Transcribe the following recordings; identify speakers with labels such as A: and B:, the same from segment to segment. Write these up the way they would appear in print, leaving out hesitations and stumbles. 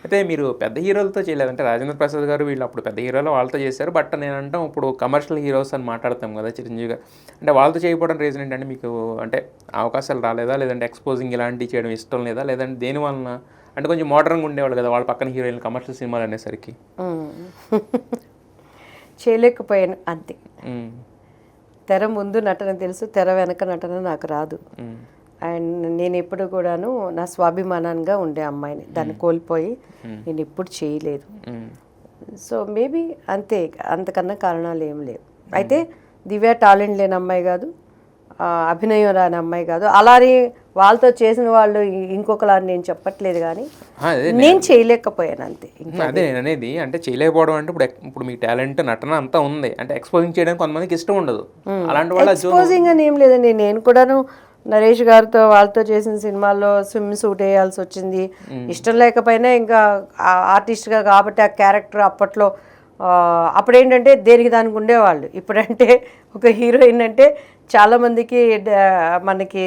A: అయితే మీరు పెద్ద హీరోలతో చేయలేదు. అంటే రాజేంద్ర ప్రసాద్ గారు వీళ్ళు అప్పుడు పెద్ద హీరోలు వాళ్ళతో చేశారు. బట్ నేనంటాం ఇప్పుడు కమర్షియల్ హీరోస్ అని మాట్లాడతాం కదా చిరంజీవి గారు. అంటే వాళ్ళతో చేయకపోవడం రీజన్ ఏంటంటే మీకు అంటే అవకాశాలు రాలేదా? లేదంటే ఎక్స్‌పోజింగ్ ఇలాంటివి చేయడం ఇష్టం లేదా? లేదంటే దేని వలన? అంటే కొంచెం మోడర్న్‌గా ఉండేవాళ్ళు కదా! వాళ్ళ పక్కన హీరోయిన్‌లు కమర్షియల్ సినిమాలు అనేసరికి.
B: చేయలేకపోయాను అంతే.
A: హ్మ్.
B: తెర ముందు నటన తెలుసు, తెర వెనక నటన నాకు రాదు.
A: హ్మ్.
B: అండ్ నేను ఎప్పుడు కూడాను నా స్వాభిమానంగా ఉండే అమ్మాయిని. దాన్ని కోల్పోయి నేను ఎప్పుడు చేయలేదు.
A: హ్మ్.
B: సో మేబీ అంతే, అంతకన్నా కారణాలు ఏం లేవు. అయితే దివ్య టాలెంట్ లేని అమ్మాయి కాదు, అభినయం రాని అమ్మాయి కాదు. అలానే వాళ్ళతో చేసిన వాళ్ళు ఇంకొకలా నేను చెప్పట్లేదు, కానీ
A: అదే
B: నేను చేయలేకపోయాను అంతే.
A: అదే నేననేది. అంటే చేయలేకపోవడం అంటే ఇప్పుడు మీ టాలెంట్ నటన అంతా ఉంది. అంటే ఎక్స్‌పోజింగ్ చేయడానికి కొంతమందికి ఇష్టం ఉండదు. అలాంటి వాళ్ళ
B: ఎక్స్పోజింగ్ అని ఏం లేదండి. నేను కూడాను నరేష్ గారితో వాళ్ళతో చేసిన సినిమాల్లో స్విమ్ సూట్ వేయాల్సి వచ్చింది. ఇష్టం లేకపోయినా ఇంకా ఆర్టిస్ట్గా కాబట్టి ఆ క్యారెక్టర్ అప్పట్లో అప్పుడేంటంటే దేనికి దానికి ఉండేవాళ్ళు. ఇప్పుడంటే ఒక హీరోయిన్ అంటే చాలామందికి మనకి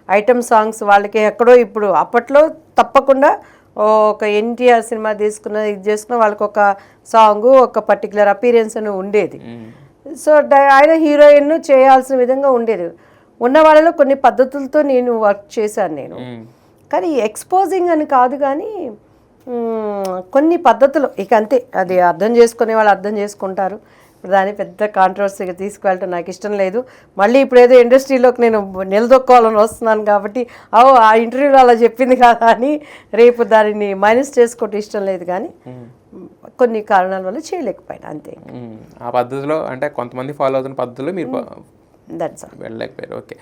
B: ఐటమ్ సాంగ్స్ వాళ్ళకి ఎక్కడో ఇప్పుడు అప్పట్లో తప్పకుండా ఒక ఎన్టీఆర్ సినిమా తీసుకున్న ఇది చేసుకున్న వాళ్ళకి ఒక సాంగు ఒక పర్టికులర్ అపీరెన్స్ అని ఉండేది. సో ఆయన హీరోయిన్ చేయాల్సిన విధంగా ఉండేది. ఉన్న వాళ్ళలో కొన్ని పద్ధతులతో నేను వర్క్ చేశాను నేను. కానీ ఎక్స్పోజింగ్ అని కాదు, కానీ కొన్ని పద్ధతులు ఇక అంతే. అది అర్థం చేసుకునే వాళ్ళు అర్థం చేసుకుంటారు. దాన్ని పెద్ద కాంట్రవర్సీగా తీసుకువెళ్ళటం నాకు ఇష్టం లేదు. మళ్ళీ ఇప్పుడు ఏదో ఇండస్ట్రీలోకి నేను నిలదొక్కోవాలని వస్తున్నాను కాబట్టి ఆ ఇంటర్వ్యూలో అలా చెప్పింది కదా అని రేపు దానిని మైనస్ చేసుకోవటం ఇష్టం లేదు. కానీ కొన్ని కారణాల వల్ల చేయలేకపోయాను అంతే.
A: ఆ పద్ధతిలో అంటే కొంతమంది ఫాలో అవుతున్న పద్ధతిలో మీరు
B: దట్స్ ఆల్.
A: వెళ్ళలేకపోయారు. ఓకే.